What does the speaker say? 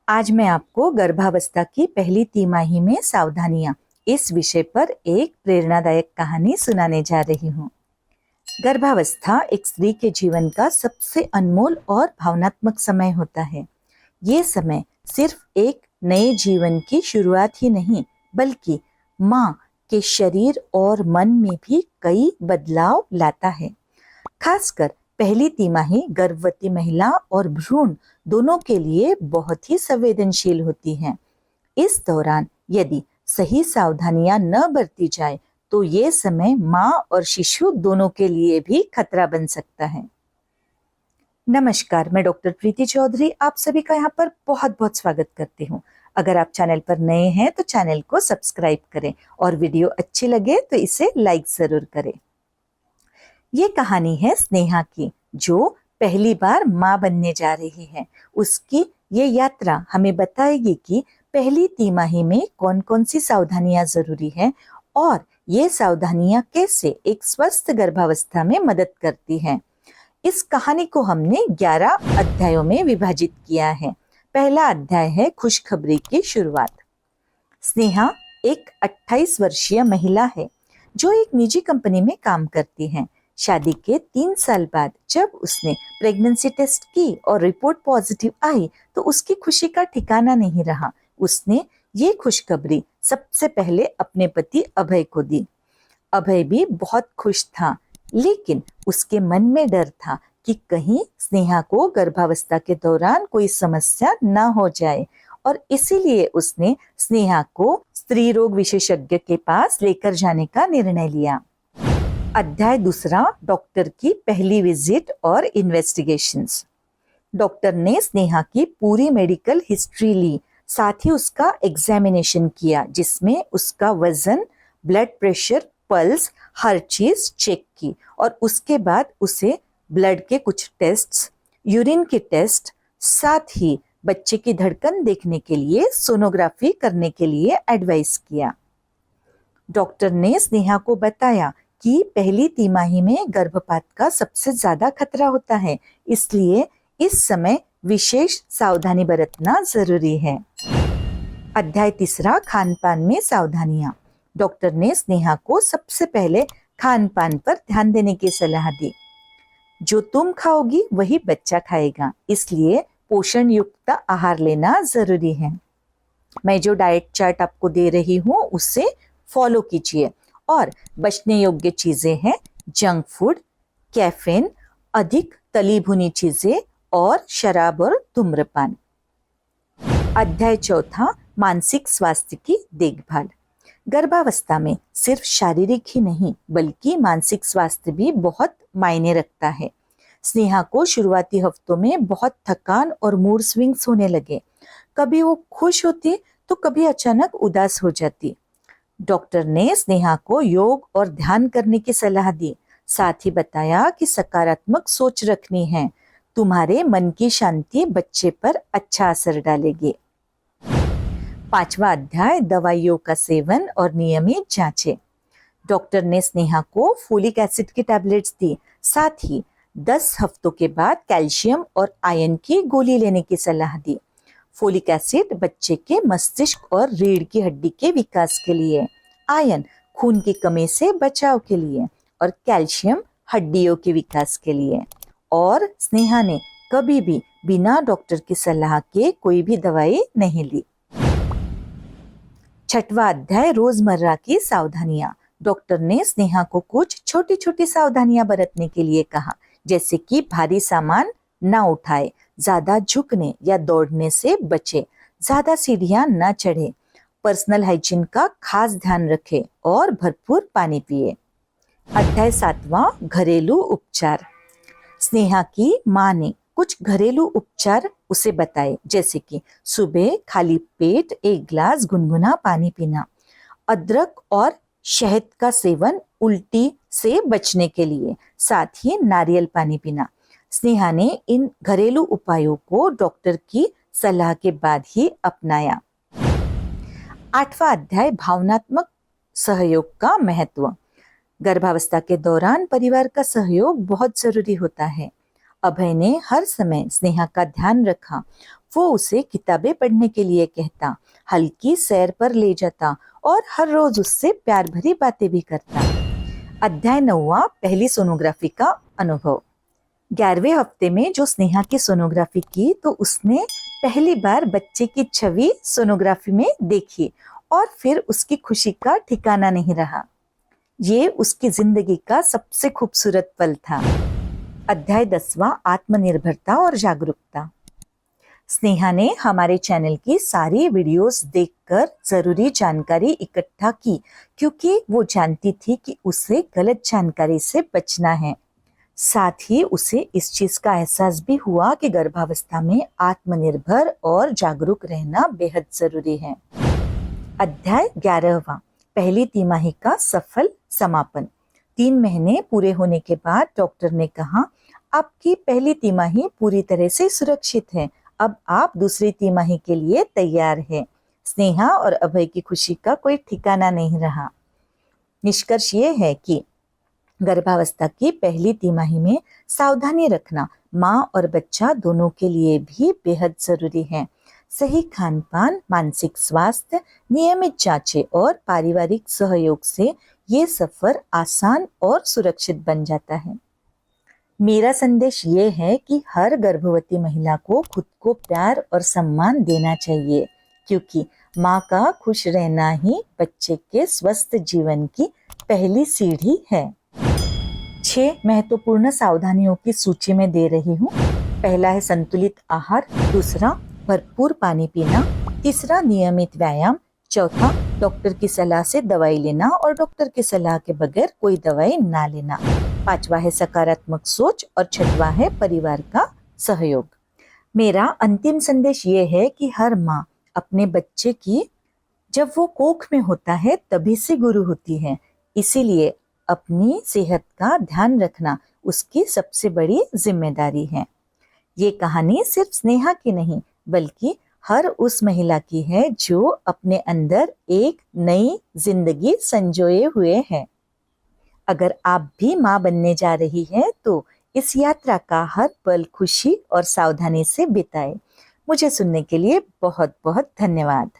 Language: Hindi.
आज मैं आपको गर्भावस्था की पहली तिमाही में सावधानियां इस विषय पर एक प्रेरणादायक कहानी सुनाने जा रही हूँ। गर्भावस्था एक स्त्री के जीवन का सबसे अनमोल और भावनात्मक समय होता है। ये समय सिर्फ एक नए जीवन की शुरुआत ही नहीं, बल्कि माँ के शरीर और मन में भी कई बदलाव लाता है। खासकर पहली तिमाही गर्भवती महिला और भ्रूण दोनों के लिए बहुत ही संवेदनशील होती हैं। इस दौरान यदि सही सावधानियां न बरती जाए तो ये समय माँ और शिशु दोनों के लिए भी खतरा बन सकता है। नमस्कार, मैं डॉक्टर प्रीति चौधरी आप सभी का यहाँ पर बहुत बहुत स्वागत करती हूँ। अगर आप चैनल पर नए हैं तो चैनल को सब्सक्राइब करें और वीडियो अच्छी लगे तो इसे लाइक जरूर करें। ये कहानी है स्नेहा की, जो पहली बार माँ बनने जा रही है। उसकी ये यात्रा हमें बताएगी कि पहली तिमाही में कौन कौन सी सावधानियां जरूरी है और ये सावधानियां कैसे एक स्वस्थ गर्भावस्था में मदद करती हैं। इस कहानी को हमने 11 अध्यायों में विभाजित किया है। पहला अध्याय है खुशखबरी की शुरुआत। स्नेहा एक 28 वर्षीय महिला है जो एक निजी कंपनी में काम करती है। शादी के 3 साल बाद जब उसने प्रेगनेंसी टेस्ट की और रिपोर्ट पॉजिटिव आई तो उसकी खुशी का ठिकाना नहीं रहा। उसने ये खुशखबरी सबसे पहले अपने पति अभय को दी। अभय भी बहुत खुश था, लेकिन उसके मन में डर था कि कहीं स्नेहा को गर्भावस्था के दौरान कोई समस्या न हो जाए, और इसीलिए उसने स्नेहा को स्त्री रोग विशेषज्ञ के पास लेकर जाने का निर्णय लिया। अध्याय दूसरा, डॉक्टर की पहली विजिट और इन्वेस्टिगेशंस। डॉक्टर ने स्नेहा की पूरी मेडिकल हिस्ट्री ली, साथ ही उसका एग्जामिनेशन किया जिसमें उसका वजन, ब्लड प्रेशर, पल्स, हर चीज चेक की, और उसके बाद उसे ब्लड के कुछ टेस्ट्स, यूरिन के टेस्ट, साथ ही बच्चे की धड़कन देखने के लिए सोनोग्राफी करने के लिए एडवाइस किया। डॉक्टर ने स्नेहा को बताया कि पहली तिमाही में गर्भपात का सबसे ज्यादा खतरा होता है, इसलिए इस समय विशेष सावधानी बरतना जरूरी है। अध्याय तीसरा, खान पान में सावधानियां। डॉक्टर ने स्नेहा को सबसे पहले खान पान पर ध्यान देने की सलाह दी। जो तुम खाओगी वही बच्चा खाएगा, इसलिए पोषण युक्त आहार लेना जरूरी है। मैं जो डाइट चार्ट आपको दे रही हूँ उसे फॉलो कीजिए, और बचने योग्य चीजें हैं जंक फूड, कैफीन, अधिक तली भुनी चीजें और शराब और धूम्रपान। अध्याय चौथा, मानसिक स्वास्थ्य की देखभाल। गर्भावस्था में सिर्फ शारीरिक ही नहीं बल्कि मानसिक स्वास्थ्य भी बहुत मायने रखता है। स्नेहा को शुरुआती हफ्तों में बहुत थकान और मूड स्विंग्स होने लगे। कभी वो खुश होती तो कभी अचानक उदास हो जाती। डॉक्टर ने स्नेहा को योग और ध्यान करने की सलाह दी, साथ ही बताया कि सकारात्मक सोच रखनी है। तुम्हारे मन की शांति बच्चे पर अच्छा असर डालेगी। 5वां अध्याय, दवाइयों का सेवन और नियमित जांचें। डॉक्टर ने स्नेहा को फोलिक एसिड की टैबलेट्स दी, साथ ही 10 हफ्तों के बाद कैल्शियम और आयरन की गोली लेने की सलाह दी। फोलिक एसिड बच्चे के मस्तिष्क और रीढ़ की हड्डी के विकास के लिए, आयरन खून की कमी से बचाव के लिए, और कैल्शियम हड्डियों के विकास के लिए। और स्नेहा ने कभी भी बिना डॉक्टर की सलाह के कोई भी दवाई नहीं ली। 6वां अध्याय, रोजमर्रा की सावधानियां। डॉक्टर ने स्नेहा को कुछ छोटी छोटी सावधानियां बरतने के लिए कहा, जैसे कि भारी सामान ना उठाए, ज्यादा झुकने या दौड़ने से बचे, ज्यादा सीढ़ियां ना चढ़े, पर्सनल हाइजीन का खास ध्यान रखें और भरपूर पानी पिए। अध्याय 7वां, घरेलू उपचार। स्नेहा की माँ ने कुछ घरेलू उपचार उसे बताए, जैसे कि सुबह खाली पेट 1 गिलास गुनगुना पानी पीना, अदरक और शहद का सेवन उल्टी से बचने के लिए, साथ ही नारियल पानी पीना। स्नेहा ने इन घरेलू उपायों को डॉक्टर की सलाह के बाद ही अपनाया। 8वां अध्याय, भावनात्मक सहयोग का महत्व। गर्भावस्था के दौरान परिवार का सहयोग बहुत जरूरी होता है। अभय ने हर समय स्नेहा का ध्यान रखा, वो उसे किताबें पढ़ने के लिए कहता, हल्की सैर पर ले जाता और हर रोज उससे प्यार भरी बातें भी करता। अध्याय 9, पहली सोनोग्राफी का अनुभव। 11वें हफ्ते में जो स्नेहा की सोनोग्राफी की तो उसने पहली बार बच्चे की छवि सोनोग्राफी में देखी और फिर उसकी खुशी का ठिकाना नहीं रहा। ये उसकी जिंदगी का सबसे खूबसूरत पल था। अध्याय 10, आत्मनिर्भरता और जागरूकता। स्नेहा ने हमारे चैनल की सारी वीडियोस देखकर जरूरी जानकारी इकट्ठा की, क्योंकि वो जानती थी कि उसे गलत जानकारी से बचना है। साथ ही उसे इस चीज का एहसास भी हुआ कि गर्भावस्था में आत्मनिर्भर और जागरूक रहना बेहद जरूरी है। अध्याय 11, पहली तिमाही का सफल समापन। 3 महीने पूरे होने के बाद डॉक्टर ने कहा, आपकी पहली तिमाही पूरी तरह से सुरक्षित है, अब आप दूसरी तिमाही के लिए तैयार हैं। स्नेहा और अभय की खुशी का कोई ठिकाना नहीं रहा। निष्कर्ष ये है कि गर्भावस्था की पहली तिमाही में सावधानी रखना माँ और बच्चा दोनों के लिए भी बेहद जरूरी है। सही खान पान, मानसिक स्वास्थ्य, नियमित जांचें और पारिवारिक सहयोग से ये सफर आसान और सुरक्षित बन जाता है। मेरा संदेश ये है कि हर गर्भवती महिला को खुद को प्यार और सम्मान देना चाहिए, क्योंकि माँ का खुश रहना ही बच्चे के स्वस्थ जीवन की पहली सीढ़ी है। 6 महत्वपूर्ण सावधानियों की सूची में दे रही हूँ। पहला है संतुलित आहार, दूसरा भरपूर पानी पीना, तीसरा नियमित व्यायाम, चौथा डॉक्टर की सलाह से दवाई लेना और डॉक्टर की सलाह के बगैर कोई दवाई ना लेना, पांचवा है सकारात्मक सोच और छठवां है परिवार का सहयोग। मेरा अंतिम संदेश ये है कि हर माँ अपने बच्चे की जब वो कोख में होता है तभी से गुरु होती है, इसीलिए अपनी सेहत का ध्यान रखना उसकी सबसे बड़ी जिम्मेदारी है। ये कहानी सिर्फ स्नेहा की नहीं बल्कि हर उस महिला की है जो अपने अंदर एक नई जिंदगी संजोए हुए है। अगर आप भी माँ बनने जा रही हैं तो इस यात्रा का हर पल खुशी और सावधानी से बिताएं। मुझे सुनने के लिए बहुत बहुत धन्यवाद।